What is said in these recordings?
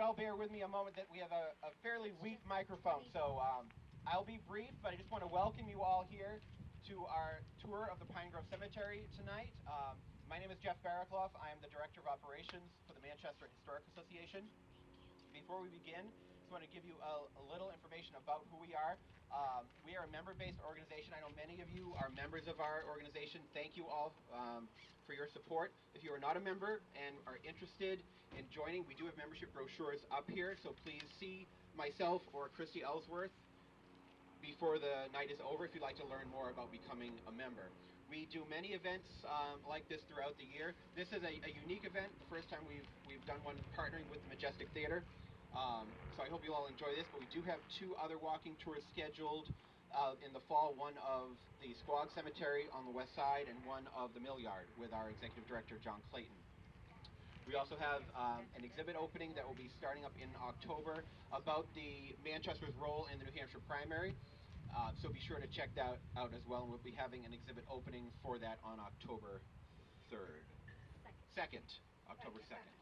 all bear with me a moment that we have a fairly weak microphone, so I'll be brief, but I just want to welcome you all here to our tour of the Pine Grove Cemetery tonight. My name is Jeff Barraclough. I am the Director of Operations for the Manchester Historic Association. Before we begin, I just want to give you a little information about who we are. We are a member-based organization. I know many of you are members of our organization. Thank you all for your support. If you are not a member and are interested in joining, we do have membership brochures up here, so please see myself or Christy Ellsworth before the night is over if you'd like to learn more about becoming a member. We do many events like this throughout the year. This is a unique event, the first time we've done one partnering with the Majestic Theater. So I hope you all enjoy this, but we do have two other walking tours scheduled in the fall, one of the Squag Cemetery on the west side and one of the Mill Yard with our Executive Director, John Clayton. We also have an exhibit opening that will be starting up in October about the Manchester's role in the New Hampshire primary. So be sure to check that out as well, and we'll be having an exhibit opening for that on October 3rd. Second. October 2nd.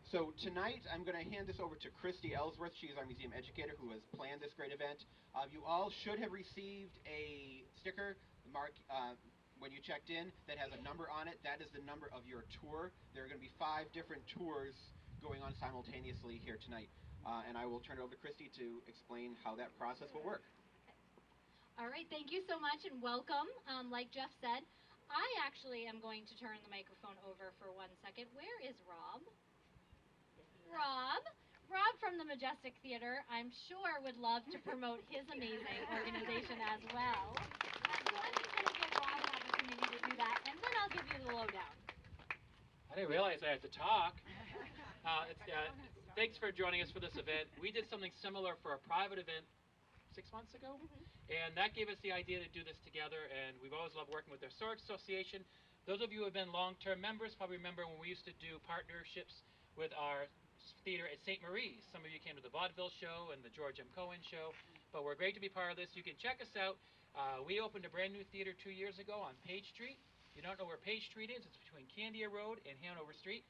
So tonight I'm going to hand this over to Christy Ellsworth. She is our museum educator who has planned this great event. You all should have received a sticker mark when you checked in that has a number on it. That is the number of your tour. There are going to be 5 different tours going on simultaneously here tonight. And I will turn it over to Christy to explain how that process will work. All right, thank you so much and welcome. Like Jeff said, I actually am going to turn the microphone over for 1 second. Where is Rob? Rob from the Majestic Theater, I'm sure would love to promote his amazing organization as well. So I'm just going to give Rob an opportunity to do that, and then I'll give you the lowdown. I didn't realize I had to talk. Thanks for joining us for this event. We did something similar for a private event 6 months ago, and that gave us the idea to do this together, and we've always loved working with the Historic Association. Those of you who have been long-term members probably remember when we used to do partnerships with our theater at St. Marie's. Some of you came to the Vaudeville show and the George M. Cohen show, but we're great to be part of this. You can check us out. We opened a brand new theater 2 years ago on Page Street. If you don't know where Page Street is, it's between Candia Road and Hanover Street.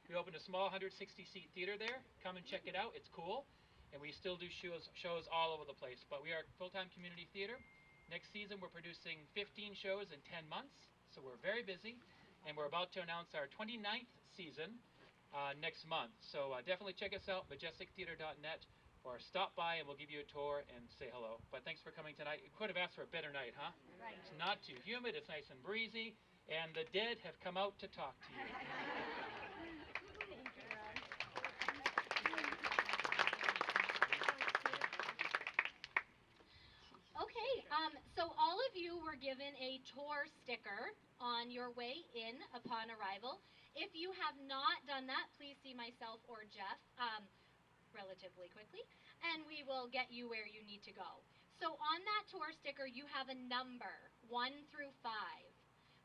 We opened a small 160-seat theater there. Come and check it out. It's cool. And we still do shows all over the place. But we are a full-time community theater. Next season, we're producing 15 shows in 10 months, so we're very busy. And we're about to announce our 29th season next month. So definitely check us out, majestictheater.net, or stop by and we'll give you a tour and say hello. But thanks for coming tonight. You could have asked for a better night, huh? Right. It's not too humid, it's nice and breezy, and the dead have come out to talk to you. Okay, so all of you were given a tour sticker on your way in upon arrival. If you have not done that, please see myself or Jeff relatively quickly, and we will get you where you need to go. So on that tour sticker, you have a number, 1 through 5.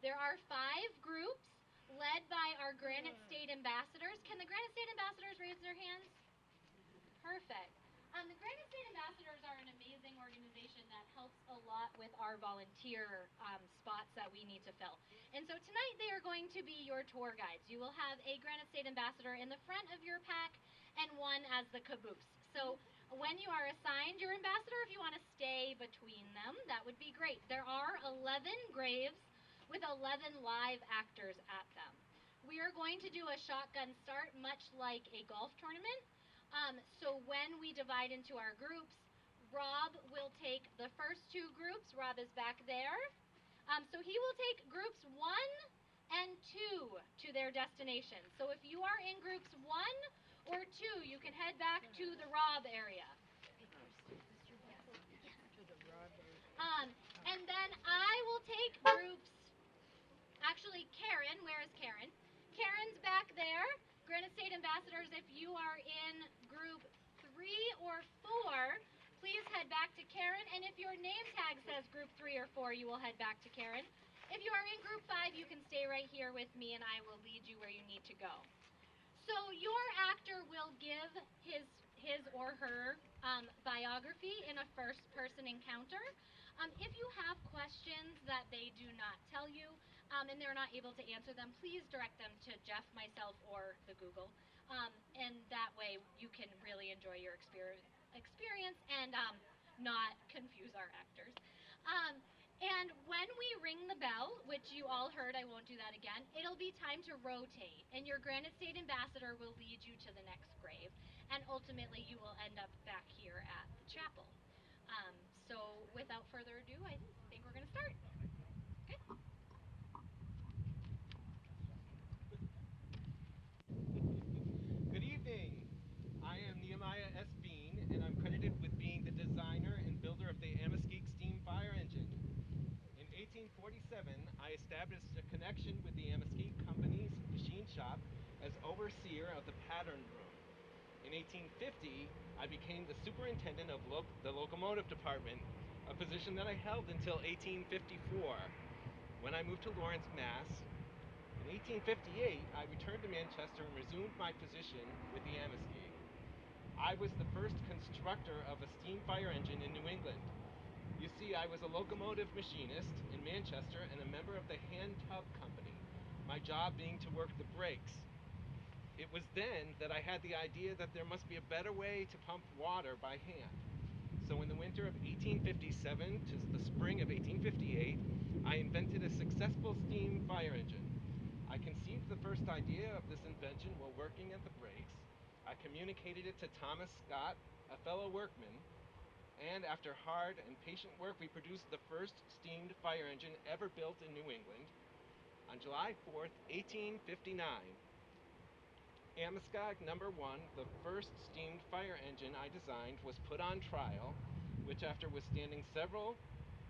There are 5 groups led by our Granite State Ambassadors. Can the Granite State Ambassadors raise their hands? Perfect. The Granite State Ambassadors are an amazing organization that helps a lot with our volunteer spots that we need to fill. And so tonight they are going to be your tour guides. You will have a Granite State Ambassador in the front of your pack and one as the caboose. So when you are assigned your ambassador, if you want to stay between them, that would be great. There are 11 graves with 11 live actors at them. We are going to do a shotgun start, much like a golf tournament. So when we divide into our groups, Rob will take the first 2 groups. Rob is back there. So he will take groups 1 and 2 to their destination. So if you are in groups 1 or 2, you can head back to the Rob area. And then I will take groups, actually Karen, where is Karen? Karen's back there. Granite State Ambassadors, if you are in group 3 or 4, please head back to Karen. And if your name tag says group 3 or 4, you will head back to Karen. If you are in group 5, you can stay right here with me and I will lead you where you need to go. So your actor will give his his or her biography in a first-person encounter. If you have questions that they do not tell you and they're not able to answer them, please direct them to Jeff, myself, or the Google. And that way you can really enjoy your experience and not confuse our actors. And when we ring the bell, which you all heard, I won't do that again, it'll be time to rotate, and your Granite State Ambassador will lead you to the next grave, and ultimately you will end up back here at the chapel. So without further ado, I think we're going to start. Okay. Good evening. I am Nehemiah S. Bean, and I'm credited with being the designer and builder of the Ameskeek steam fire engine. In 1847, I established a connection with the Ameskeek Company's machine shop as overseer of the pattern room. In 1850, I became the superintendent of the locomotive department, a position that I held until 1854, when I moved to Lawrence, Mass. In 1858, I returned to Manchester and resumed my position with the Ameskeek. I was the first constructor of a steam fire engine in New England. You see, I was a locomotive machinist in Manchester and a member of the hand tub company, my job being to work the brakes. It was then that I had the idea that there must be a better way to pump water by hand. So in the winter of 1857 to the spring of 1858, I invented a successful steam fire engine. I conceived the first idea of this invention while working at the brakes. I communicated it to Thomas Scott, a fellow workman, and after hard and patient work, we produced the first steamed fire engine ever built in New England. On July 4th, 1859, Ameskeek No. 1, the first steamed fire engine I designed, was put on trial, which after withstanding several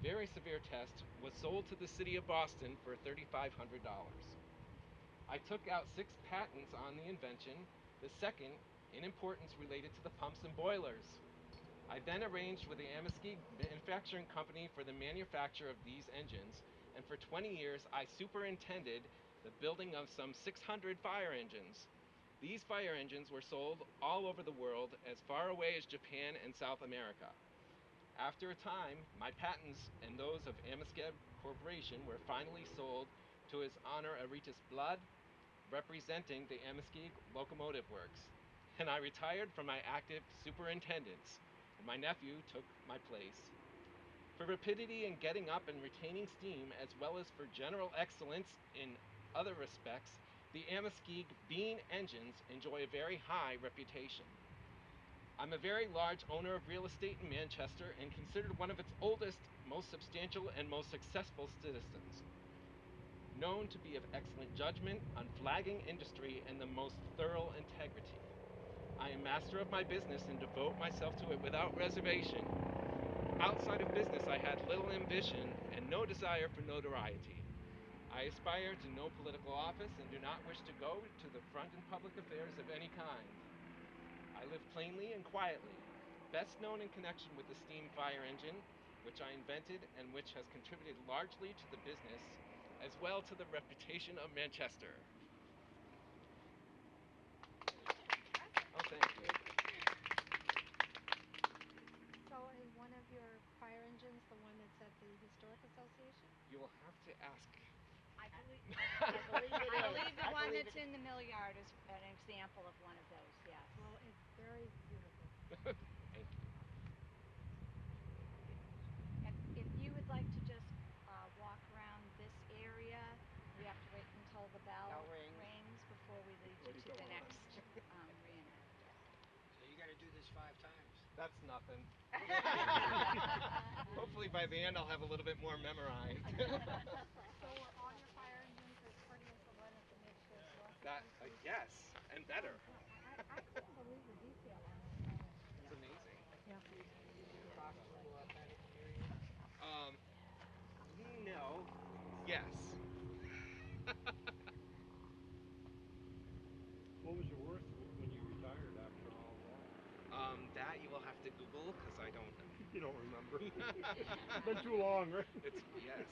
very severe tests, was sold to the city of Boston for $3,500. I took out 6 patents on the invention, the second in importance related to the pumps and boilers. I then arranged with the Ameskeek Manufacturing Company for the manufacture of these engines, and for 20 years I superintended the building of some 600 fire engines. These fire engines were sold all over the world, as far away as Japan and South America. After a time, my patents and those of Ameskeek Corporation were finally sold to His Honor Arieas Blood, representing the Ameskeek Locomotive Works, and I retired from my active superintendence. My nephew took my place. For rapidity in getting up and retaining steam, as well as for general excellence in other respects, the Ameskeek Bean engines enjoy a very high reputation. I'm a very large owner of real estate in Manchester and considered one of its oldest, most substantial, and most successful citizens. Known to be of excellent judgment, unflagging industry, and the most thorough integrity. I am master of my business and devote myself to it without reservation. Outside of business, I had little ambition and no desire for notoriety. I aspire to no political office and do not wish to go to the front in public affairs of any kind. I live plainly and quietly, best known in connection with the steam fire engine, which I invented and which has contributed largely to the business, as well to the reputation of Manchester. Oh, thank you. So is one of your fire engines the one that's at the Historic Association? You will have to ask. I believe I the one that's in the mill yard is an example of one of those, yes. Well, it's very beautiful. Thank you. If you would like to just walk around this area, we have to wait until the bell rings before we lead you to the next reenactment. So you got to do this 5 times. That's nothing. Hopefully by the end I'll have a little bit more memorized. So were all your fire engines as pretty as the one at the Yes, and better. I couldn't believe the detail on that. It's amazing. Yeah. Profitable at that experience? No. Yes. What was your worth when you retired after all that? That you will have to Google because I don't know. You don't remember. It's been too long, right? Yes.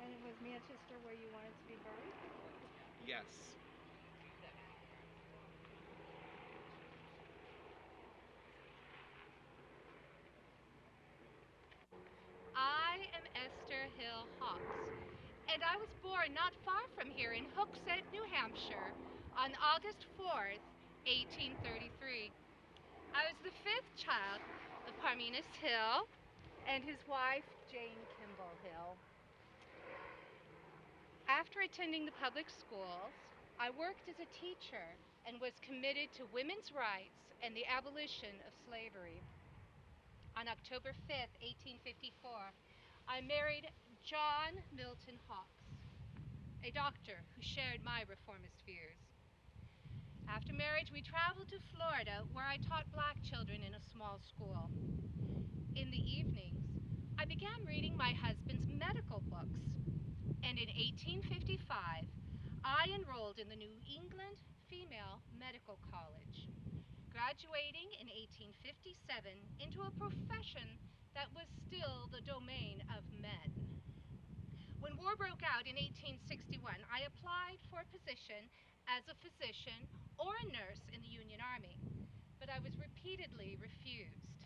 And it was Manchester where you wanted to be buried? Yes. Hill Hawkes, and I was born not far from here in Hooksett, New Hampshire, on August 4th, 1833. I was the fifth child of Parmenas Hill and his wife, Jane Kimball Hill. After attending the public schools, I worked as a teacher and was committed to women's rights and the abolition of slavery. On October 5th, 1854, I married John Milton Hawkes, a doctor who shared my reformist views. After marriage, we traveled to Florida, where I taught black children in a small school. In the evenings, I began reading my husband's medical books, and in 1855, I enrolled in the New England Female Medical College, graduating in 1857 into a profession that was still the domain of men. When war broke out in 1861, I applied for a position as a physician or a nurse in the Union Army, but I was repeatedly refused.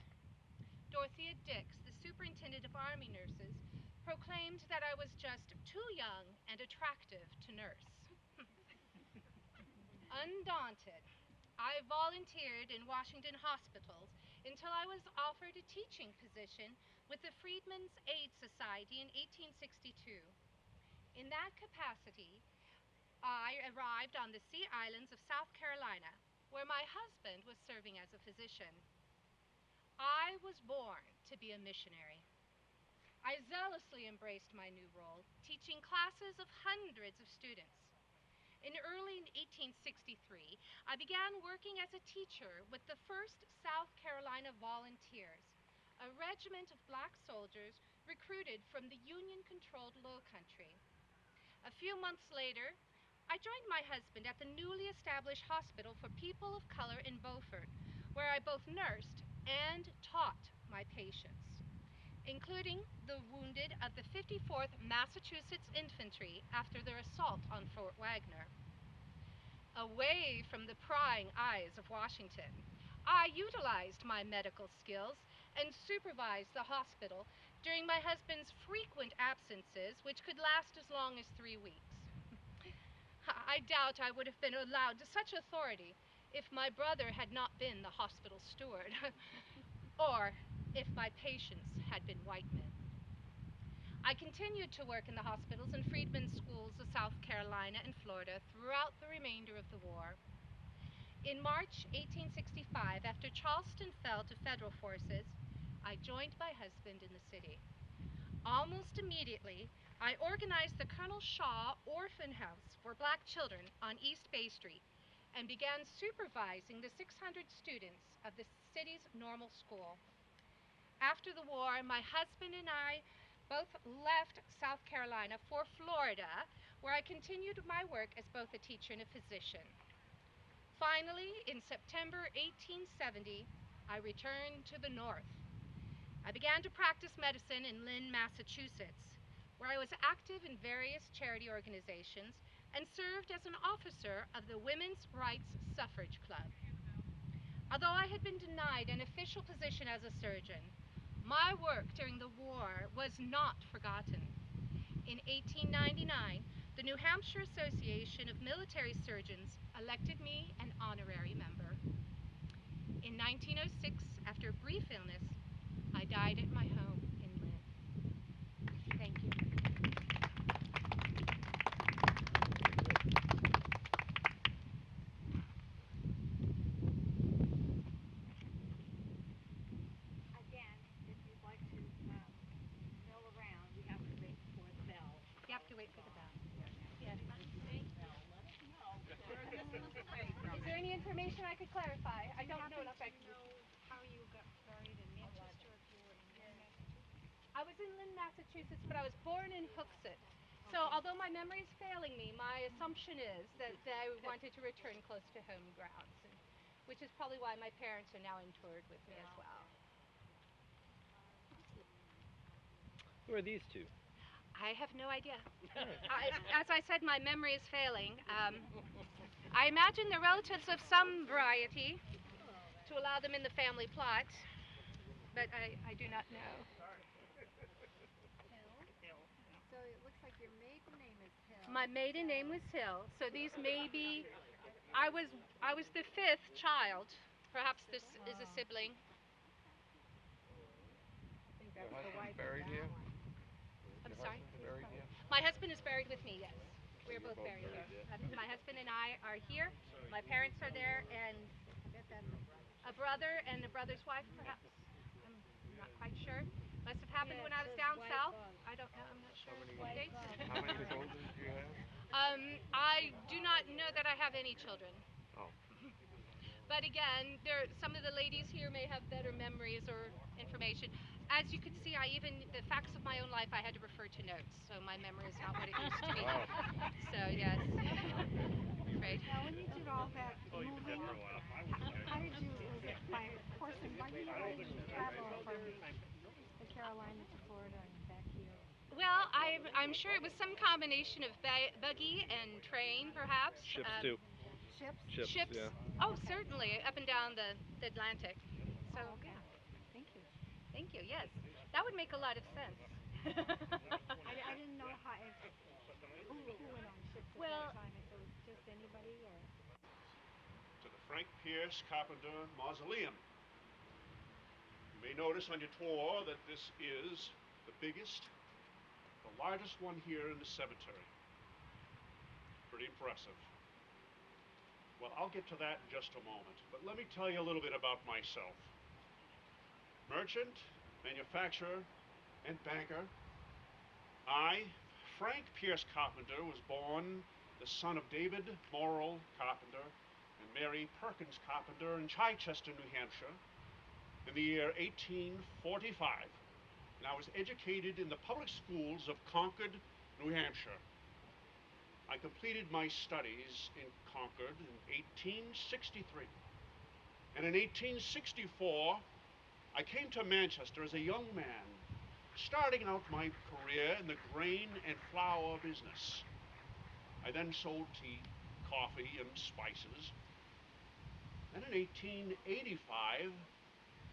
Dorothea Dix, the superintendent of Army nurses, proclaimed that I was just too young and attractive to nurse. Undaunted, I volunteered in Washington hospitals until I was offered a teaching position with the Freedmen's Aid Society in 1862. In that capacity, I arrived on the Sea Islands of South Carolina, where my husband was serving as a physician. I was born to be a missionary. I zealously embraced my new role, teaching classes of hundreds of students. In early 1863, I began working as a teacher with the 1st South Carolina Volunteers, a regiment of black soldiers recruited from the Union-controlled Low Country. A few months later, I joined my husband at the newly established hospital for people of color in Beaufort, where I both nursed and taught my patients, including the wounded of the 54th Massachusetts Infantry after their assault on Fort Wagner. Away from the prying eyes of Washington, I utilized my medical skills and supervised the hospital during my husband's frequent absences, which could last as long as 3 weeks. I doubt I would have been allowed such authority if my brother had not been the hospital steward, or if my patients had been white men. I continued to work in the hospitals and freedmen's schools of South Carolina and Florida throughout the remainder of the war. In March 1865, after Charleston fell to federal forces, I joined my husband in the city. Almost immediately, I organized the Colonel Shaw Orphan House for black children on East Bay Street and began supervising the 600 students of the city's normal school. After the war, my husband and I both left South Carolina for Florida, where I continued my work as both a teacher and a physician. Finally, in September 1870, I returned to the North. I began to practice medicine in Lynn, Massachusetts, where I was active in various charity organizations and served as an officer of the Women's Rights Suffrage Club. Although I had been denied an official position as a surgeon, my work during the war was not forgotten. In 1899, the New Hampshire Association of Military Surgeons elected me an honorary member. In 1906, after a brief illness, I died at my home in Lynn. Thank you. Again, if you'd like to mill around, we have to wait for the bell. You have to wait for the bell. Yes. Is there any information I could clarify? I don't know enough. How you got started in Manchester if you were in Massachusetts? I was in Lynn, Massachusetts, but I was born in Hooksett. So although my memory is failing me, my assumption is that I wanted to return close to home grounds, which is probably why my parents are now interred with me as well. Who are these two? I have no idea. As I said, my memory is failing. I imagine they're relatives of some variety to allow them in the family plot, but I do not know. my maiden name was Hill, so these may be, I was the fifth child. Perhaps this is a sibling. Your husband's buried here? I'm Your sorry? husband's buried here? My husband is buried with me, yes. We're both buried here. My husband and I are here. My parents are there, and a brother and a brother's wife, perhaps. I'm not quite sure. Must have happened when I was down south. I don't know. I'm not sure what dates. How many children do you have? I do not know that I have any children. Oh. But again, some of the ladies here may have better memories or information. As you can see, the facts of my own life, I had to refer to notes, so my memory is not what it used to be. Oh. So yes, I'm afraid. Now, when you did all that moving, how did you, was it by horse and buggy, or how did you travel from the Carolinas to Florida and back here? Well, I'm sure it was some combination of buggy and train, perhaps. Ships too. Ships? Ships. Yeah. Oh, certainly, up and down the Atlantic. So, Oh, okay. yeah. Thank you. Thank you. Yes, that would make a lot of sense. I didn't know who went on ships at Well- that time, if it was just anybody or... To the Frank Pierce Carpenter Mausoleum. You may notice on your tour that this is the biggest, the largest one here in the cemetery. Pretty impressive. Well, I'll get to that in just a moment, but let me tell you a little bit about myself. Merchant, manufacturer, and banker. I, Frank Pierce Carpenter, was born the son of David Morrill Carpenter and Mary Perkins Carpenter in Chichester, New Hampshire, in the year 1845. And I was educated in the public schools of Concord, New Hampshire. I completed my studies in Concord in 1863. And in 1864, I came to Manchester as a young man, starting out my career in the grain and flour business. I then sold tea, coffee, and spices. And in 1885,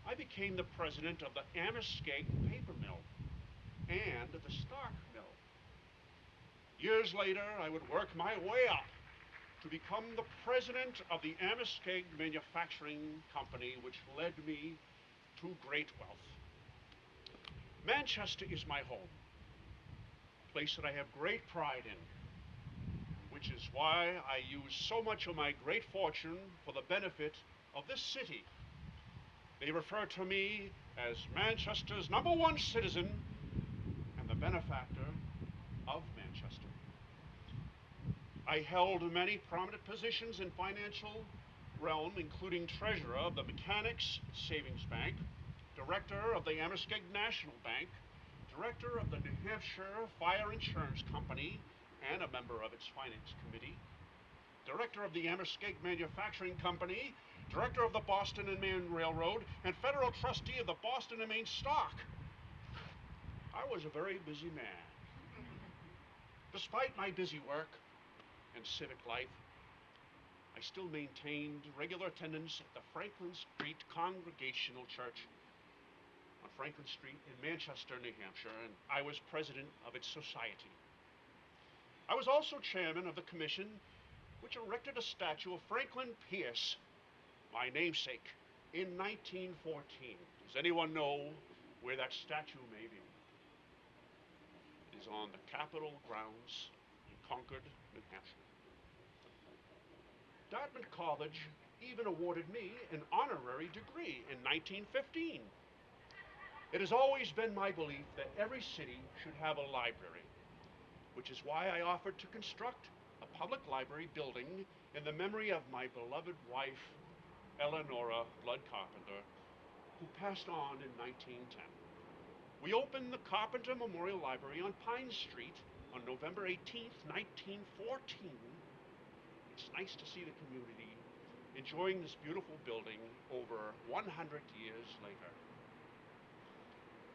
I became the president of the Amherstburg paper mill and the Stark mill. Years later, I would work my way up to become the president of the Amherstburg Manufacturing Company, which led me to great wealth. Manchester is my home, a place that I have great pride in, which is why I use so much of my great fortune for the benefit of this city. They refer to me as Manchester's #1 citizen and the benefactor of Manchester. I held many prominent positions in financial realm, including treasurer of the Mechanics Savings Bank, director of the Amherstburg National Bank, director of the New Hampshire Fire Insurance Company, and a member of its finance committee, director of the Amherstburg Manufacturing Company, director of the Boston and Maine Railroad, and federal trustee of the Boston and Maine Stock. I was a very busy man. Despite my busy work and civic life, I still maintained regular attendance at the Franklin Street Congregational Church on Franklin Street in Manchester, New Hampshire, and I was president of its society. I was also chairman of the commission which erected a statue of Franklin Pierce, my namesake, in 1914. Does anyone know where that statue may be? It is on the Capitol grounds in Concord, New Hampshire. Dartmouth College even awarded me an honorary degree in 1915. It has always been my belief that every city should have a library, which is why I offered to construct a public library building in the memory of my beloved wife, Eleanora Blood Carpenter, who passed on in 1910. We opened the Carpenter Memorial Library on Pine Street on November 18th, 1914. It's nice to see the community enjoying this beautiful building over 100 years later.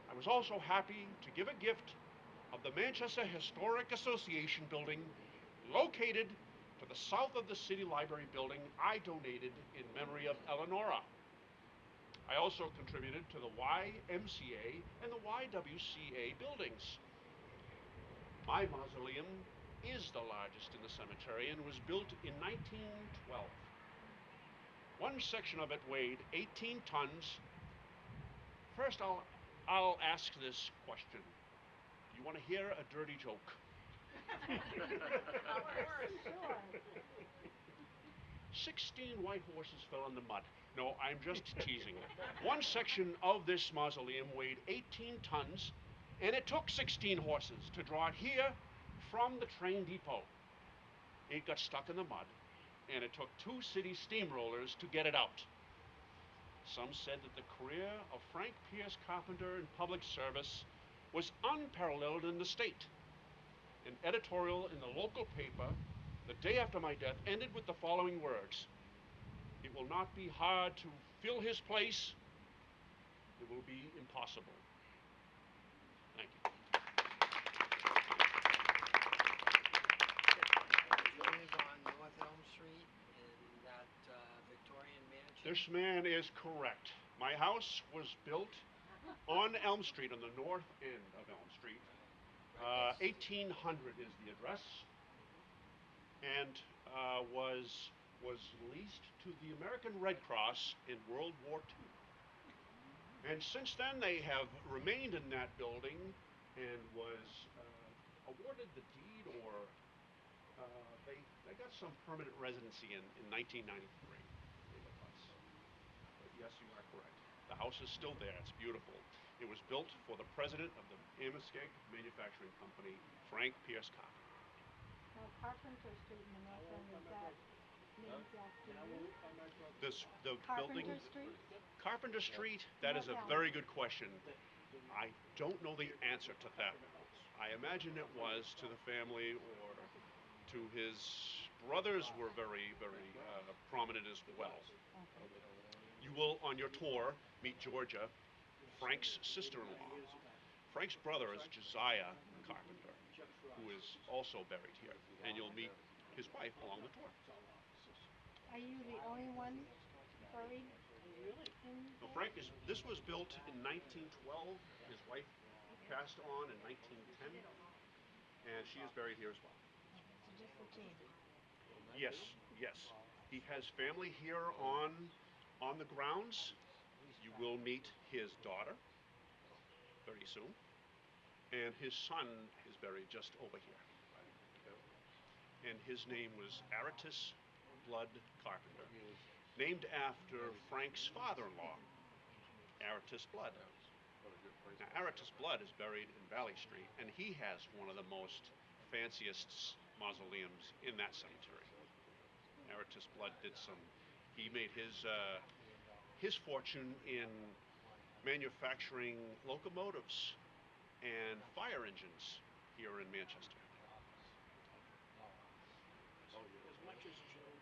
I was also happy to give a gift of the Manchester Historic Association building located to the south of the City Library building I donated in memory of Eleanora. I also contributed to the YMCA and the YWCA buildings. My mausoleum is the largest in the cemetery and was built in 1912. One section of it weighed 18 tons. First, I'll ask this question. Do you want to hear a dirty joke? Of course, sure. 16 white horses fell in the mud. No, I'm just teasing. One section of this mausoleum weighed 18 tons, and it took 16 horses to draw it here from the train depot. It got stuck in the mud, and it took 2 city steamrollers to get it out. Some said that the career of Frank Pierce Carpenter in public service was unparalleled in the state. An editorial in the local paper the day after my death ended with the following words: "It will not be hard to fill his place. It will be impossible." Thank you. You live on North Elm Street in that Victorian mansion? This man is correct. My house was built on Elm Street, on the north end of Elm Street. 1800 is the address, and was leased to the American Red Cross in World War II. And since then, they have remained in that building and was awarded the deed, or they got some permanent residency in 1993. But yes, you are correct. The house is still there. It's beautiful. It was built for the president of the Amherst Manufacturing Company, Frank Pierce Carpenter. Now, Carpenter Street in the north end, is that named after you? The building, Carpenter Street? Carpenter Street, that is a very good question. I don't know the answer to that. I imagine it was to the family, or to his brothers were very, very prominent as well. You will, on your tour, meet Georgia, Frank's sister-in-law. Frank's brother is Josiah Carpenter, who is also buried here, and you'll meet his wife along the tour. Are you the only one buried in No, this was built in 1912. His wife passed on in 1910, and she is buried here as well. So just the two? Yes, yes. He has family here on the grounds. You will meet his daughter very soon, and his son is buried just over here. And his name was Arieas Blood Carpenter, named after Frank's father-in-law, Arieas Blood. Now, Arieas Blood is buried in Valley Street, and he has one of the most fanciest mausoleums in that cemetery. Arieas Blood he made his fortune in manufacturing locomotives and fire engines here in Manchester.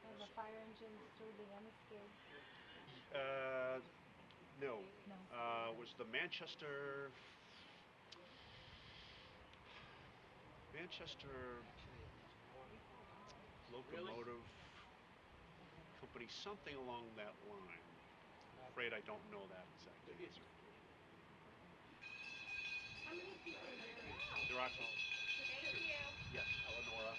And the fire engines through the Enniscade? No. No. Was the Manchester locomotive company, something along that line. I'm afraid I don't know that exact answer. How many people are there? There are two. Thank you. Yes, Eleonora.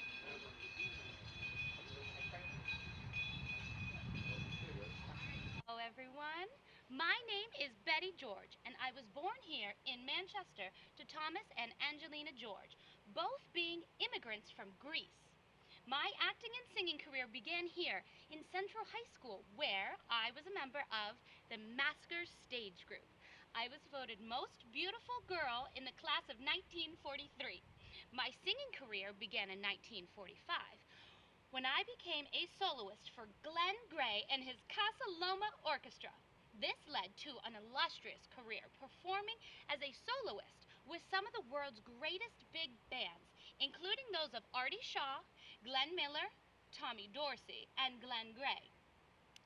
Hello, everyone. My name is Betty George, and I was born here in Manchester to Thomas and Angelina George, both being immigrants from Greece. My acting and singing career began here in Central High School, where I was a member of the Maskers stage group. I was voted most beautiful girl in the class of 1943. My singing career began in 1945, when I became a soloist for Glenn Gray and his Casa Loma Orchestra. This led to an illustrious career performing as a soloist with some of the world's greatest big bands, including those of Artie Shaw, Glenn Miller, Tommy Dorsey, and Glenn Gray.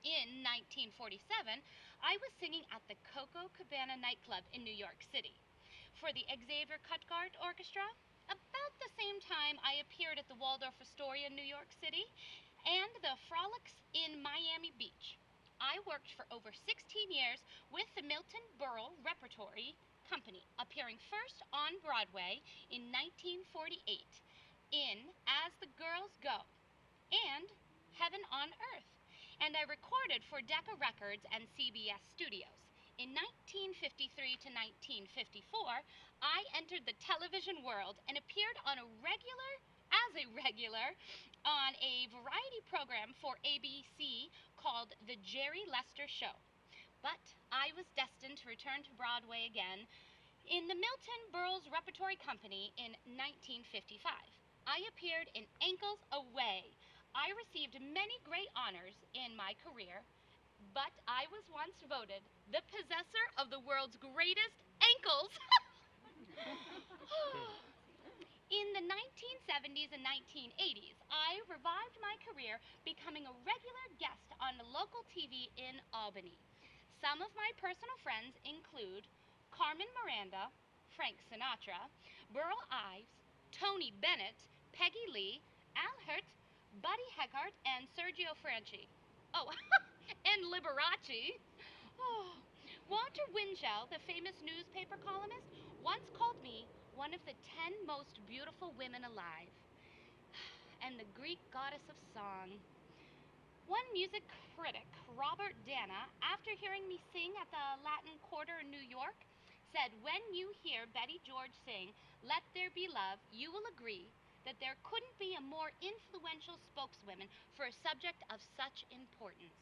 In 1947, I was singing at the Coco Cabana nightclub in New York City. For the Xavier Cutgard Orchestra, about the same time I appeared at the Waldorf Astoria in New York City and the Frolics in Miami Beach. I worked for over 16 years with the Milton Berle Repertory Company, appearing first on Broadway in 1948 in As As the Girls Go and Heaven on Earth. And I recorded for Decca Records and CBS Studios. In 1953 to 1954, I entered the television world and appeared on a regular on a variety program for ABC called The Jerry Lester Show. But I was destined to return to Broadway again in the Milton Berle's Repertory Company in 1955. I appeared in Ankles Away. I received many great honors in my career, but I was once voted the possessor of the world's greatest ankles. In the 1970s and 1980s, I revived my career becoming a regular guest on local TV in Albany. Some of my personal friends include Carmen Miranda, Frank Sinatra, Burl Ives, Tony Bennett, Peggy Lee, Al Hirt, Buddy Haggard, and Sergio Franchi. Oh, and Liberace. Oh. Walter Winchell, the famous newspaper columnist, once called me one of the 10 most beautiful women alive, and the Greek goddess of song. One music critic, Robert Dana, after hearing me sing at the Latin Quarter in New York, said, when you hear Betty George sing Let There Be Love, you will agree that there couldn't be a more influential spokeswoman for a subject of such importance.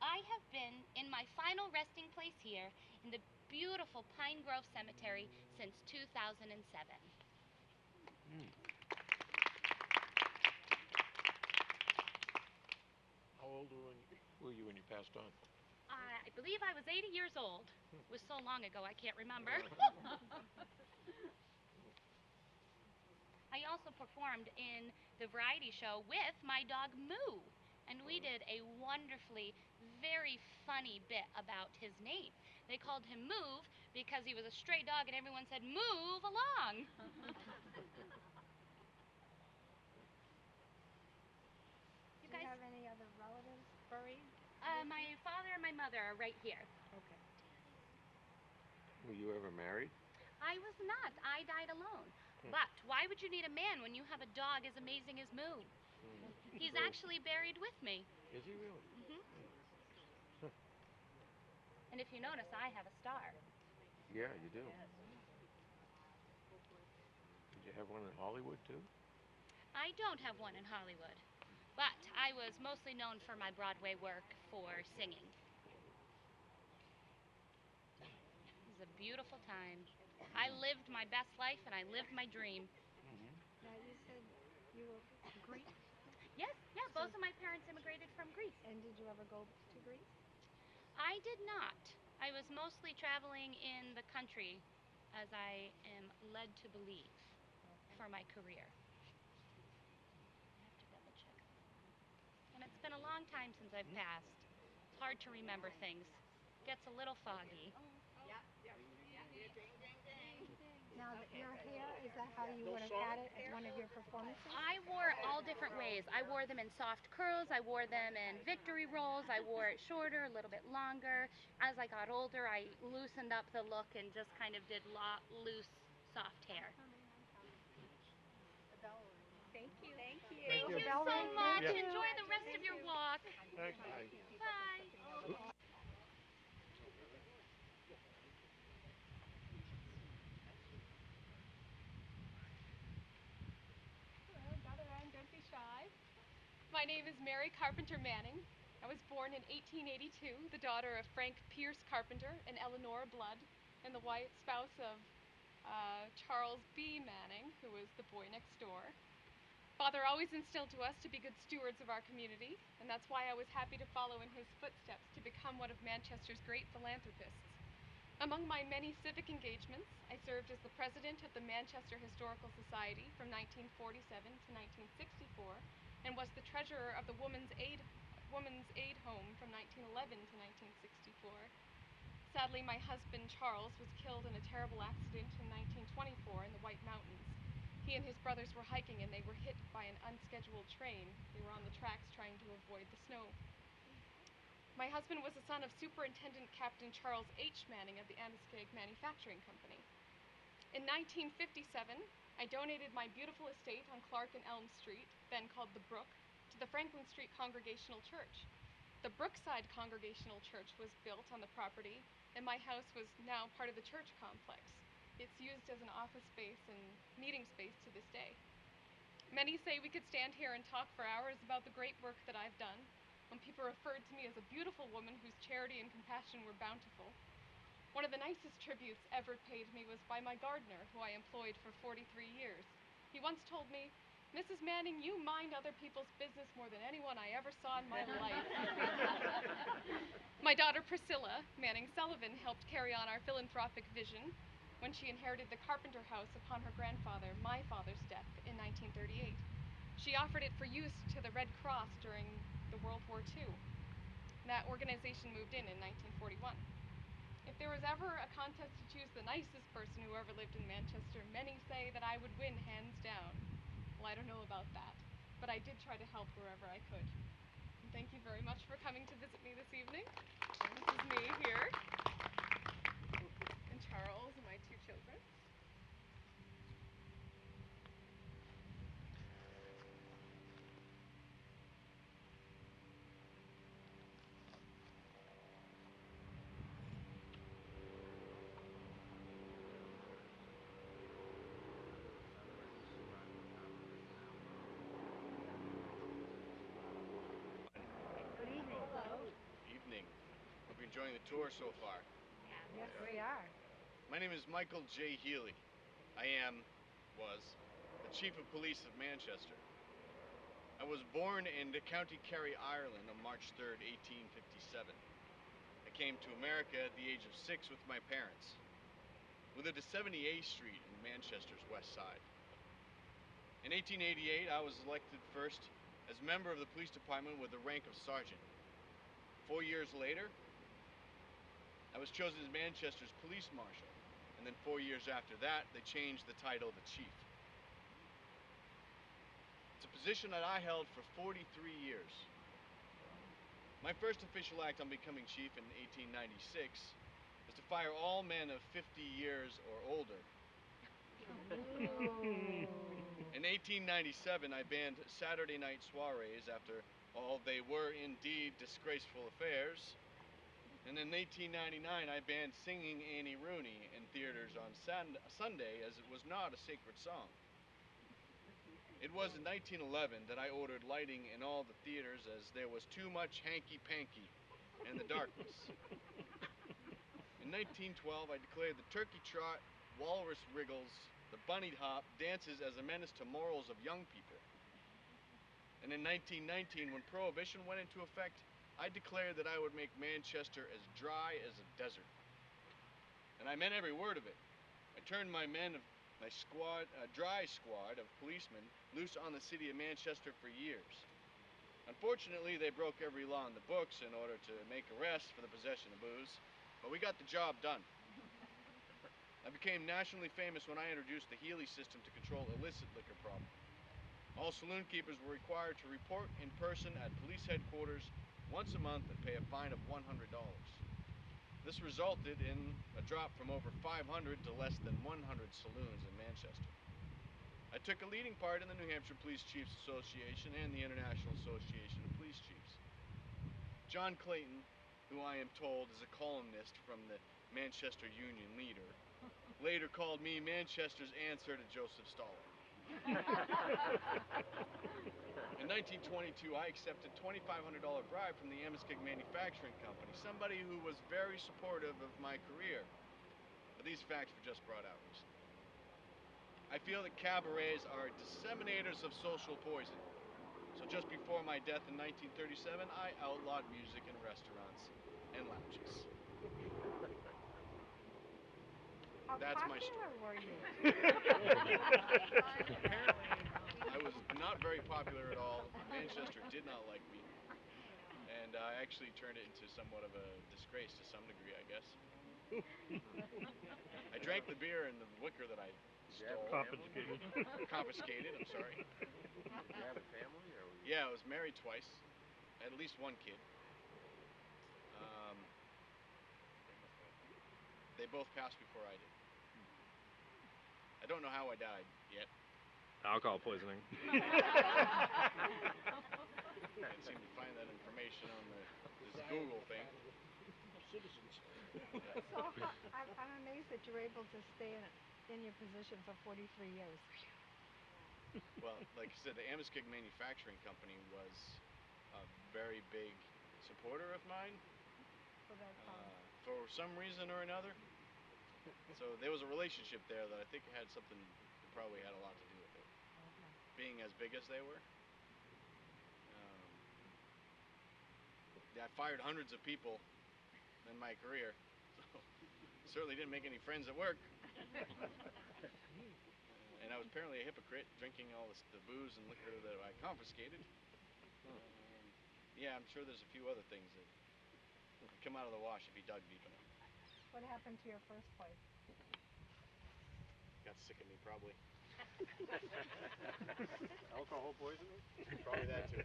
I have been in my final resting place here in the beautiful Pine Grove Cemetery since 2007. How old were you when you passed on? I believe I was 80 years old. It was so long ago, I can't remember. I also performed in the variety show with my dog Moo, and we did a wonderfully, very funny bit about his name. They called him Move because he was a stray dog and everyone said, move along. Do you have any other relatives buried? My father and my mother are right here. Okay. Were you ever married? I was not. I died alone. But why would you need a man when you have a dog as amazing as Moo? He's actually buried with me. Is he really? And if you notice, I have a star. Yeah, you do. Did you have one in Hollywood, too? I don't have one in Hollywood, but I was mostly known for my Broadway work for singing. It was a beautiful time. I lived my best life and I lived my dream. Now you said you were Greek? Yes, yeah, both of my parents immigrated from Greece. And did you ever go to Greece? I did not. I was mostly traveling in the country, as I am led to believe, for my career. I have to double check. And it's been a long time since I've passed. It's hard to remember things. Gets a little foggy. Now, your hair, is that how you would have had it at one of your performances? I wore it all different ways. I wore them in soft curls. I wore them in victory rolls. I wore it shorter, a little bit longer. As I got older, I loosened up the look and just kind of did loose, soft hair. Thank you. Thank you so much. Yeah. Enjoy the rest of your walk. Thanks. Bye. Gather around, don't be shy. My name is Mary Carpenter Manning. I was born in 1882, the daughter of Frank Pierce Carpenter and Eleanor Blood, and the wife spouse of Charles B. Manning, who was the boy next door. Father always instilled to us to be good stewards of our community, and that's why I was happy to follow in his footsteps to become one of Manchester's great philanthropists. Among my many civic engagements, I served as the president of the Manchester Historical Society from 1947 to 1964, and was the treasurer of the Women's Aid Home from 1911 to 1964. Sadly, my husband Charles was killed in a terrible accident in 1924 in the White Mountains. He and his brothers were hiking and they were hit by an unscheduled train. They were on the tracks trying to avoid the snow. My husband was the son of Superintendent Captain Charles H. Manning of the Amoskeag Manufacturing Company. In 1957, I donated my beautiful estate on Clark and Elm Street, then called the Brook, to the Franklin Street Congregational Church. The Brookside Congregational Church was built on the property, and my house was now part of the church complex. It's used as an office space and meeting space to this day. Many say we could stand here and talk for hours about the great work that I've done, when people referred to me as a beautiful woman whose charity and compassion were bountiful. One of the nicest tributes ever paid me was by my gardener, who I employed for 43 years. He once told me, "Mrs. Manning, you mind other people's business more than anyone I ever saw in my life." My daughter Priscilla Manning Sullivan helped carry on our philanthropic vision when she inherited the Carpenter house upon her grandfather, my father's death, in 1938. She offered it for use to the Red Cross during the World War II. That organization moved in 1941. If there was ever a contest to choose the nicest person who ever lived in Manchester, many say that I would win hands down. Well, I don't know about that, but I did try to help wherever I could. And thank you very much for coming to visit me this evening. This is me here, and Charles and my two children. Enjoying the tour so far. Yes, we are. My name is Michael J. Healey. I was the Chief of Police of Manchester. I was born in County Kerry, Ireland on March 3rd, 1857. I came to America at the age of 6 with my parents. We lived at 78th Street in Manchester's west side. In 1888, I was elected first as member of the police department with the rank of sergeant. 4 years later, I was chosen as Manchester's police marshal, and then 4 years after that, they changed the title to chief. It's a position that I held for 43 years. My first official act on becoming chief in 1896 was to fire all men of 50 years or older. In 1897, I banned Saturday night soirees after all they were indeed disgraceful affairs. And in 1899, I banned singing Annie Rooney in theaters on Sunday, as it was not a sacred song. It was in 1911 that I ordered lighting in all the theaters, as there was too much hanky-panky in the darkness. In 1912, I declared the turkey trot, walrus wriggles, the bunny hop dances as a menace to morals of young people. And in 1919, when Prohibition went into effect, I declared that I would make Manchester as dry as a desert. And I meant every word of it. I turned my dry squad of policemen loose on the city of Manchester for years. Unfortunately, they broke every law in the books in order to make arrests for the possession of booze, but we got the job done. I became nationally famous when I introduced the Healey system to control illicit liquor problem. All saloon keepers were required to report in person at police headquarters once a month and pay a fine of $100. This resulted in a drop from over 500 to less than 100 saloons in Manchester. I took a leading part in the New Hampshire Police Chiefs Association and the International Association of Police Chiefs. John Clayton, who I am told is a columnist from the Manchester Union Leader, later called me Manchester's answer to Joseph Stalin. In 1922, I accepted a $2,500 bribe from the Amoskeag Manufacturing Company, somebody who was very supportive of my career. But these facts were just brought out recently. I feel that cabarets are disseminators of social poison. So just before my death in 1937, I outlawed music in restaurants and lounges. That's my story. Were you? Apparently, I was not very popular at all. Manchester did not like me. And I actually turned it into somewhat of a disgrace to some degree, I guess. I drank the beer and the liquor that I stole. Confiscated, I'm sorry. Did you have a family? Or Yeah, I was married twice. I had at least one kid. They both passed before I did. I don't know how I died yet. Alcohol poisoning. I seem to find that information on this Google thing. Citizens. So I'm amazed that you're able to stay in your position for 43 years. Well, like I said, the Amoskeag Manufacturing Company was a very big supporter of mine So that's for some reason or another. So there was a relationship there that I think had something that probably had a lot to do with it. Being as big as they were. Yeah, I fired hundreds of people in my career, so certainly didn't make any friends at work. And I was apparently a hypocrite, drinking all the booze and liquor that I confiscated. Yeah, I'm sure there's a few other things that would come out of the wash if you dug deep enough. What happened to your first place? Got sick of me, probably. Alcohol poisoning? Probably that too.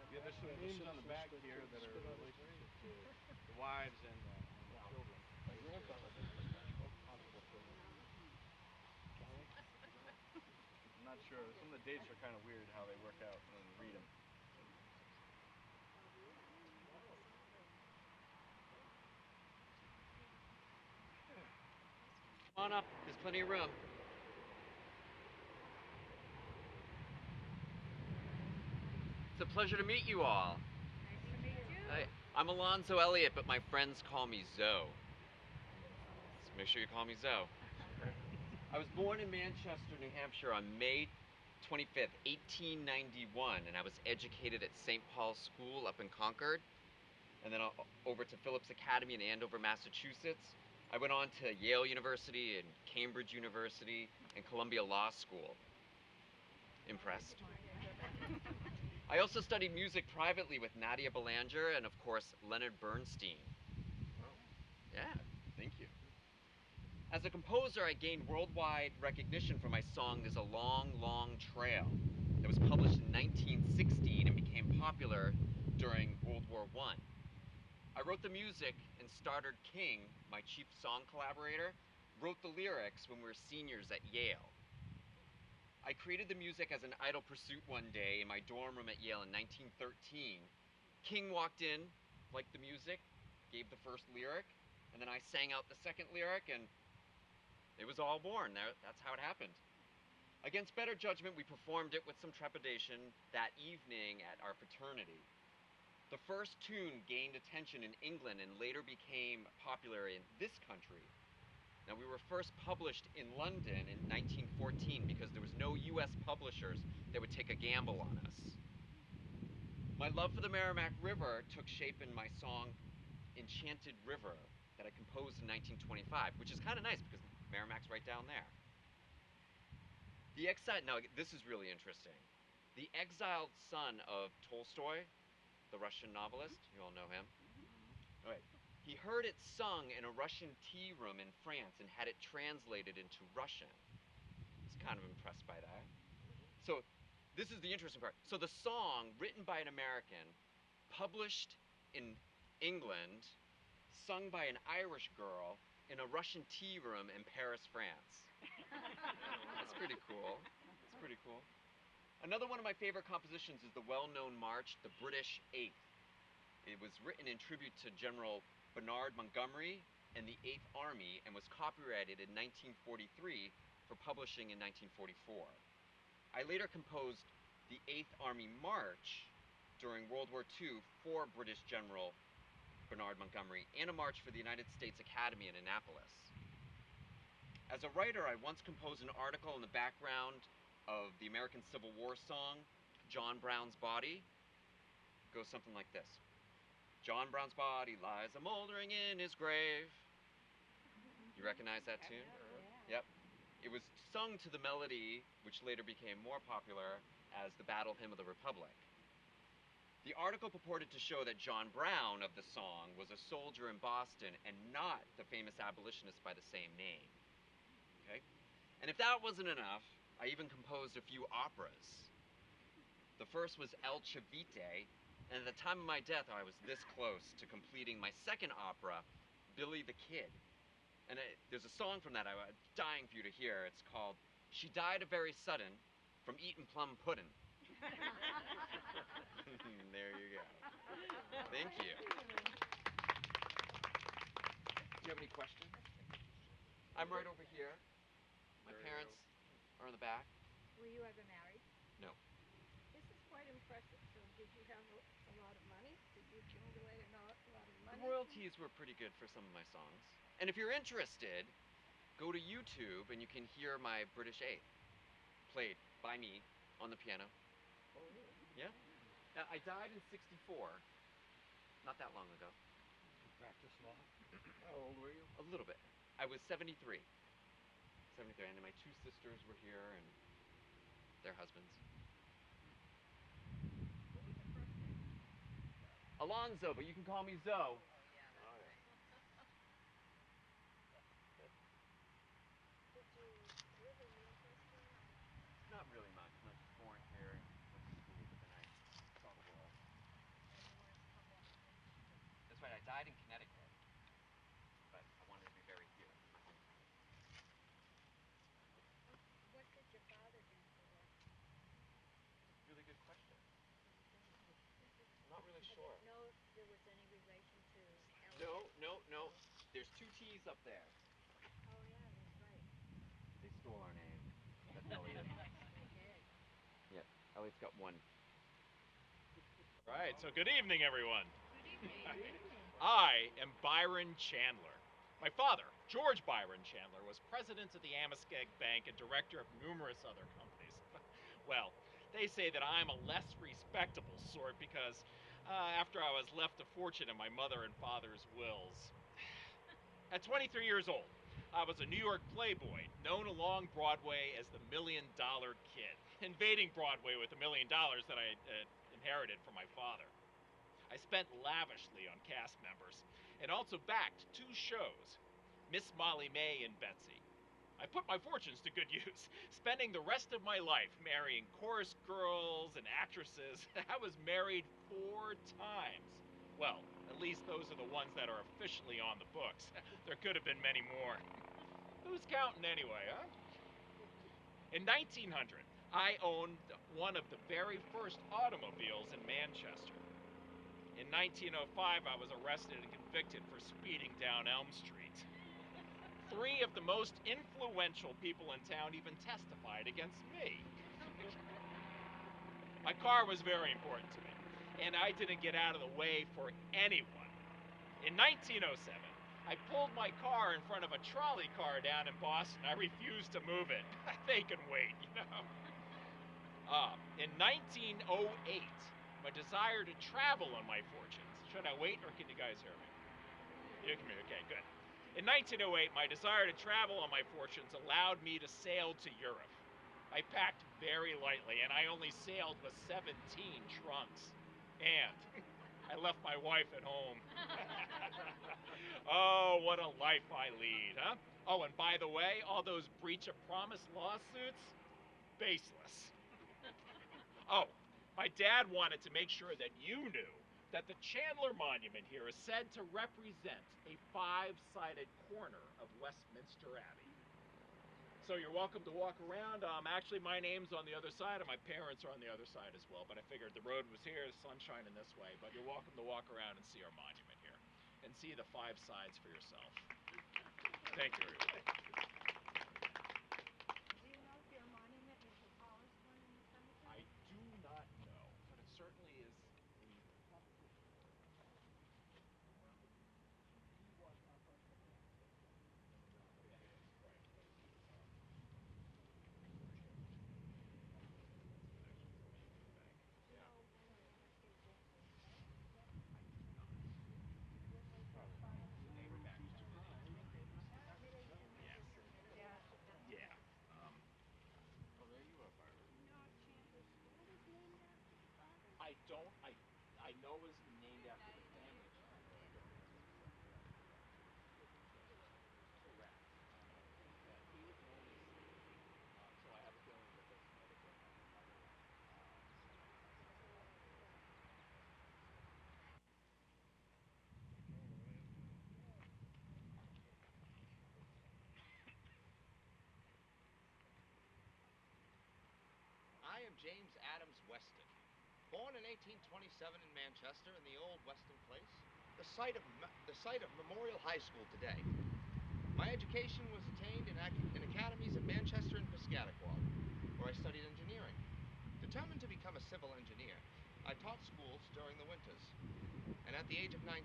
Yeah, there's some names on the back here that are related to the wives and the children. I'm not sure. Some of the dates are kind of weird how they work out when you read them. Come on up. There's plenty of room. It's a pleasure to meet you all. Nice to meet you. I'm Alonzo Elliott, but my friends call me Zoe. So make sure you call me Zoe. I was born in Manchester, New Hampshire on May 25th, 1891, and I was educated at St. Paul's School up in Concord, and then over to Phillips Academy in Andover, Massachusetts. I went on to Yale University and Cambridge University and Columbia Law School. Impressed? I also studied music privately with Nadia Boulanger and, of course, Leonard Bernstein. Yeah, thank you. As a composer, I gained worldwide recognition for my song There's a Long, Long Trail that was published in 1916 and became popular during World War I. I wrote the music, and Stoddard King, my chief song collaborator, wrote the lyrics when we were seniors at Yale. I created the music as an idle pursuit one day in my dorm room at Yale in 1913. King walked in, liked the music, gave the first lyric, and then I sang out the second lyric, and it was all born. That's how it happened. Against better judgment, we performed it with some trepidation that evening at our fraternity. The first tune gained attention in England and later became popular in this country. Now, we were first published in London in 1914 because there was no US publishers that would take a gamble on us. My love for the Merrimack River took shape in my song Enchanted River that I composed in 1925, which is kind of nice because Merrimack's right down there. Now this is really interesting. The exiled son of Tolstoy, the Russian novelist, you all know him. All right. He heard it sung in a Russian tea room in France and had it translated into Russian. He's kind of impressed by that. So this is the interesting part. So the song, written by an American, published in England, sung by an Irish girl in a Russian tea room in Paris, France. That's pretty cool. That's pretty cool. Another one of my favorite compositions is the well-known march, The British Eighth. It was written in tribute to General Bernard Montgomery and the Eighth Army and was copyrighted in 1943 for publishing in 1944. I later composed the Eighth Army March during World War II for British General Bernard Montgomery and a march for the United States Academy in Annapolis. As a writer, I once composed an article in the background of the American Civil War song, John Brown's Body. It goes something like this. John Brown's body lies a-moldering in his grave. You recognize that tune? Yeah. Yep. It was sung to the melody, which later became more popular as the Battle Hymn of the Republic. The article purported to show that John Brown of the song was a soldier in Boston and not the famous abolitionist by the same name. Okay? And if that wasn't enough, I even composed a few operas. The first was El Chavite, and at the time of my death, I was this close to completing my second opera, Billy the Kid. And there's a song from that I'm dying for you to hear. It's called She Died a Very Sudden from Eatin' Plum Puddin'. There you go. Thank you. Do you have any questions? I'm right over here. My parents are in the back. Were you ever married? No. This is quite impressive. So did you have a lot of money? Did you accumulate a lot of The money? royalties were pretty good for some of my songs. And if you're interested, go to YouTube and you can hear my British Eighth played by me on the piano. Oh, really? Yeah. I died in '64, not that long ago. Practice law? How old were you? A little bit. I was 73. 73, and my two sisters were here and their husbands. Alonzo, but you can call me Zoe. Not really much. I was born here and went to school, but then I saw the world. That's right, I died in Connecticut, but I wanted to be buried here. What did your father do for work? Really good question. I'm not really I sure. didn't know if there was any relation to No. There's two T's up there. Oh yeah, that's right. They stole our name. That's Elliott. They did. Yeah, Elliott's got one. Right, so good evening, everyone. Good evening. I am Byron Chandler. My father, George Byron Chandler, was president of the Amoskeag Bank and director of numerous other companies. Well, they say that I'm a less respectable sort because after I was left a fortune in my mother and father's wills. At 23 years old, I was a New York playboy, known along Broadway as the $1 Million Kid, invading Broadway with $1 million that I inherited from my father. I spent lavishly on cast members and also backed two shows, Miss Molly May and Betsy. I put my fortunes to good use, spending the rest of my life marrying chorus girls and actresses. I was married 4 times. Well, at least those are the ones that are officially on the books. There could have been many more. Who's counting anyway, huh? In 1900, I owned one of the very first automobiles in Manchester. In 1905, I was arrested and convicted for speeding down Elm Street. 3 of the most influential people in town even testified against me. My car was very important to me, and I didn't get out of the way for anyone. In 1907, I pulled my car in front of a trolley car down in Boston. I refused to move it. They can wait, you know. In 1908, my desire to travel on my fortunes. Should I wait, or can you guys hear me? You can hear me, okay, good. In 1908, my desire to travel on my fortunes allowed me to sail to Europe. I packed very lightly, and I only sailed with 17 trunks. And I left my wife at home. Oh, what a life I lead, huh? Oh, and by the way, all those breach of promise lawsuits, baseless. Oh, my dad wanted to make sure that you knew that the Chandler Monument here is said to represent a 5-sided corner of Westminster Abbey. So you're welcome to walk around. Actually, my name's on the other side, and my parents are on the other side as well. But I figured the road was here, the sun's shining this way. But you're welcome to walk around and see our monument here, and see the 5 sides for yourself. Thank you, everybody. Do you know if your monument is the tallest one in the cemetery? I do not know, but it certainly is a James Adams Weston, born in 1827 in Manchester in the old Weston place, the site of Memorial High School today. My education was attained in academies at Manchester and Piscataqua, where I studied engineering. Determined to become a civil engineer, I taught schools during the winters, and at the age of 19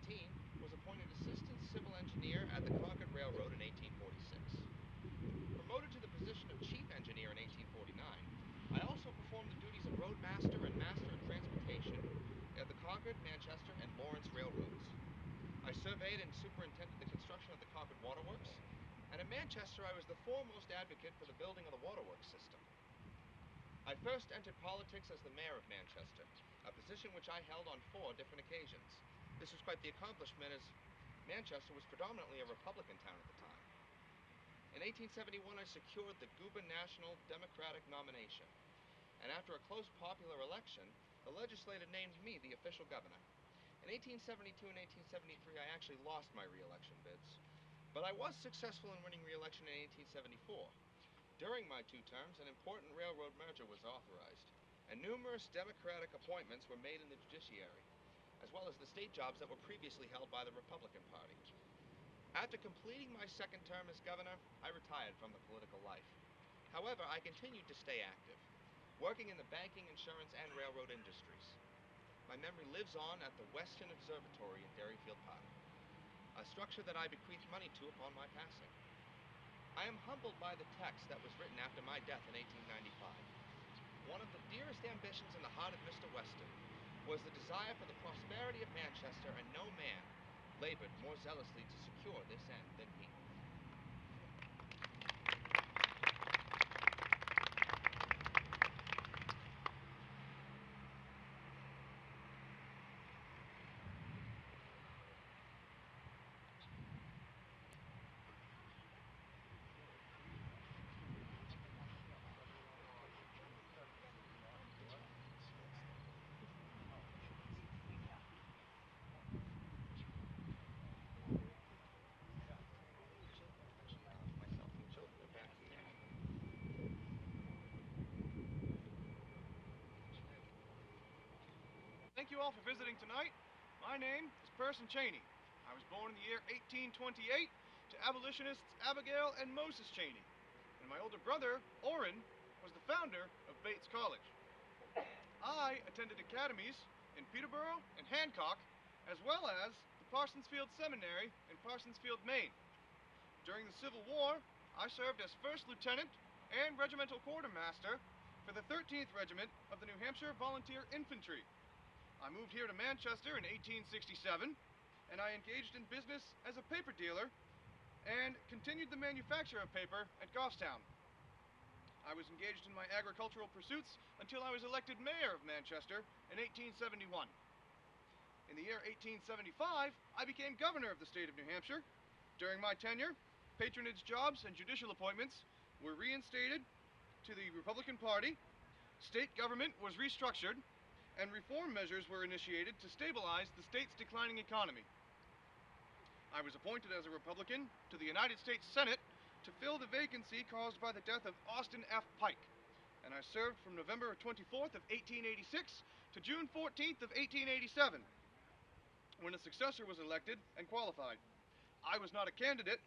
was appointed assistant civil engineer at the Concord Railroad in 1846. Promoted to the position of chief engineer in 1849, I also performed the duties of roadmaster and master of transportation at the Concord, Manchester, and Lawrence Railroads. I surveyed and superintended the construction of the Concord Waterworks, and in Manchester I was the foremost advocate for the building of the waterworks system. I first entered politics as the mayor of Manchester, a position which I held on 4 different occasions. This was quite the accomplishment, as Manchester was predominantly a Republican town at the time. In 1871, I secured the gubernatorial Democratic nomination, and after a close popular election, the legislature named me the official governor. In 1872 and 1873, I actually lost my re-election bids, but I was successful in winning re-election in 1874. During my 2 terms, an important railroad merger was authorized, and numerous Democratic appointments were made in the judiciary, as well as the state jobs that were previously held by the Republican Party. After completing my 2nd term as governor, I retired from the political life. However, I continued to stay active, working in the banking, insurance, and railroad industries. My memory lives on at the Weston Observatory in Derryfield Park, a structure that I bequeathed money to upon my passing. I am humbled by the text that was written after my death in 1895. One of the dearest ambitions in the heart of Mr. Weston was the desire for the prosperity of Manchester, and no man labored more zealously to secure this end than he. Thank you all for visiting tonight. My name is Cheney. I was born in the year 1828 to abolitionists Abigail and Moses Cheney. And my older brother, Orrin, was the founder of Bates College. I attended academies in Peterborough and Hancock, as well as the Parsonsfield Seminary in Parsonsfield, Maine. During the Civil War, I served as First Lieutenant and Regimental Quartermaster for the 13th Regiment of the New Hampshire Volunteer Infantry. I moved here to Manchester in 1867, and I engaged in business as a paper dealer and continued the manufacture of paper at Goffstown. I was engaged in my agricultural pursuits until I was elected mayor of Manchester in 1871. In the year 1875, I became governor of the state of New Hampshire. During my tenure, patronage jobs and judicial appointments were reinstated to the Republican Party, state government was restructured, and reform measures were initiated to stabilize the state's declining economy. I was appointed as a Republican to the United States Senate to fill the vacancy caused by the death of Austin F. Pike, and I served from November 24th of 1886 to June 14th of 1887, when a successor was elected and qualified. I was not a candidate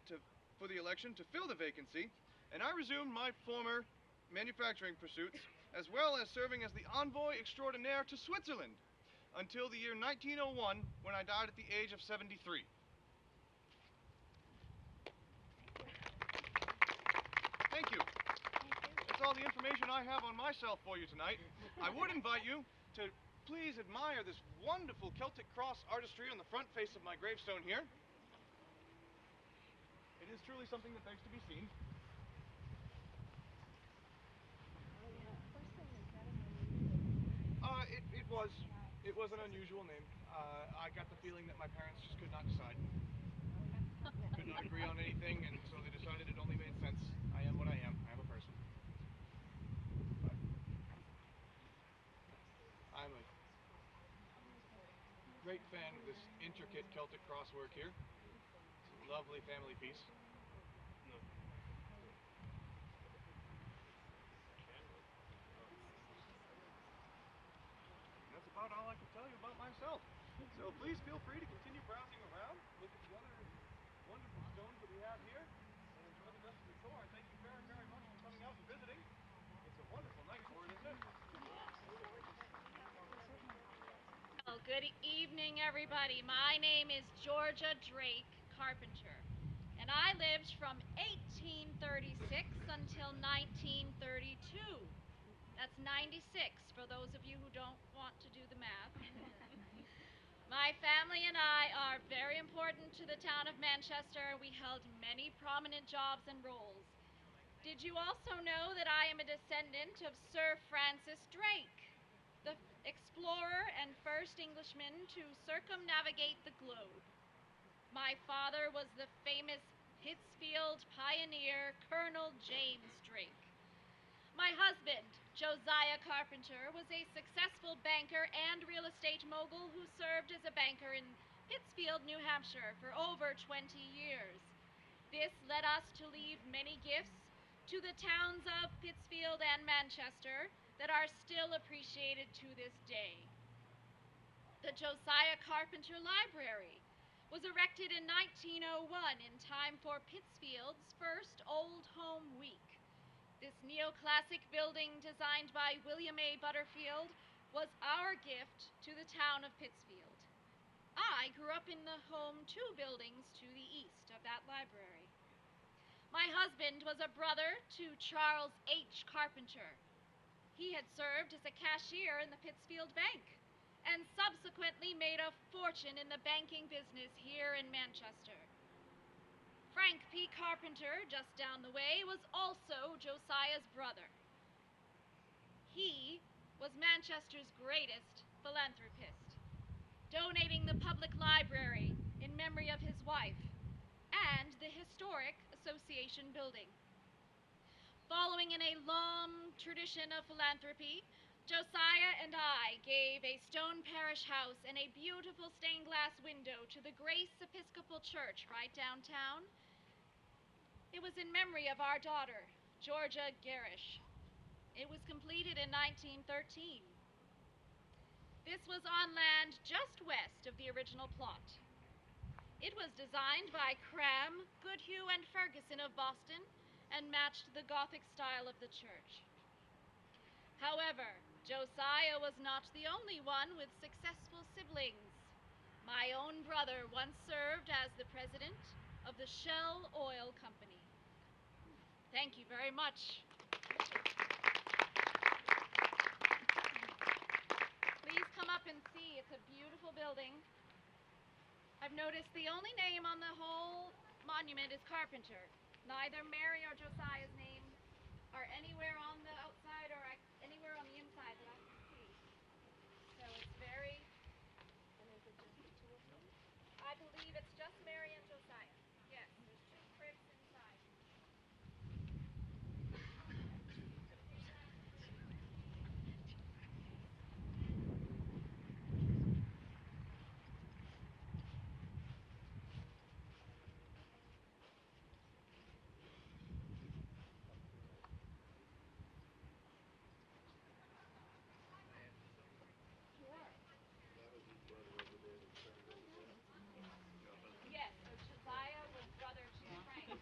for the election to fill the vacancy, and I resumed my former manufacturing pursuits, as well as serving as the envoy extraordinaire to Switzerland until the year 1901, when I died at the age of 73. Thank you. That's all the information I have on myself for you tonight. I would invite you to please admire this wonderful Celtic cross artistry on the front face of my gravestone here. It is truly something that begs to be seen. It was an unusual name. I got the feeling that my parents just could not decide. Could not agree on anything, and so they decided it only made sense. I am what I am. I am a person. But I'm a great fan of this intricate Celtic crosswork here. It's a lovely family piece. please feel free to continue browsing around, look at the other wonderful stones that we have here, and enjoy the rest of the tour. Thank you very, very much for coming out and visiting. It's a wonderful night tour, isn't it? Well, good evening, everybody. My name is Georgia Drake Carpenter, and I lived from 1836 until 1932. That's 96 for those of you who don't want to do the math. My family and I are very important to the town of Manchester. We held many prominent jobs and roles. Did you also know that I am a descendant of Sir Francis Drake, the explorer and first Englishman to circumnavigate the globe? My father was the famous Pittsfield pioneer, Colonel James Drake. My husband, Josiah Carpenter, was a successful banker and real estate mogul who served as a banker in Pittsfield, New Hampshire for over 20 years. This led us to leave many gifts to the towns of Pittsfield and Manchester that are still appreciated to this day. The Josiah Carpenter Library was erected in 1901 in time for Pittsfield's first Old Home Week. This neoclassic building, designed by William A. Butterfield, was our gift to the town of Pittsfield. I grew up in the home 2 buildings to the east of that library. My husband was a brother to Charles H. Carpenter. He had served as a cashier in the Pittsfield Bank and subsequently made a fortune in the banking business here in Manchester. Frank P. Carpenter, just down the way, was also Josiah's brother. He was Manchester's greatest philanthropist, donating the public library in memory of his wife and the historic association building. Following in a long tradition of philanthropy, Josiah and I gave a stone parish house and a beautiful stained glass window to the Grace Episcopal Church right downtown. It was in memory of our daughter, Georgia Garish. It was completed in 1913. This was on land just west of the original plot. It was designed by Cram, Goodhue, and Ferguson of Boston and matched the Gothic style of the church. However, Josiah was not the only one with successful siblings. My own brother once served as the president of the Shell Oil Company. Thank you very much. Please come up and see. It's a beautiful building. I've noticed the only name on the whole monument is Carpenter. Neither Mary or Josiah's name are anywhere on the outside or anywhere on the inside that I can see. So it's very... And is it just the 2 of them? I believe it's just Mary and Josiah. Yes, there's 2 cribs inside. Yes, so Josiah was brother to Frank.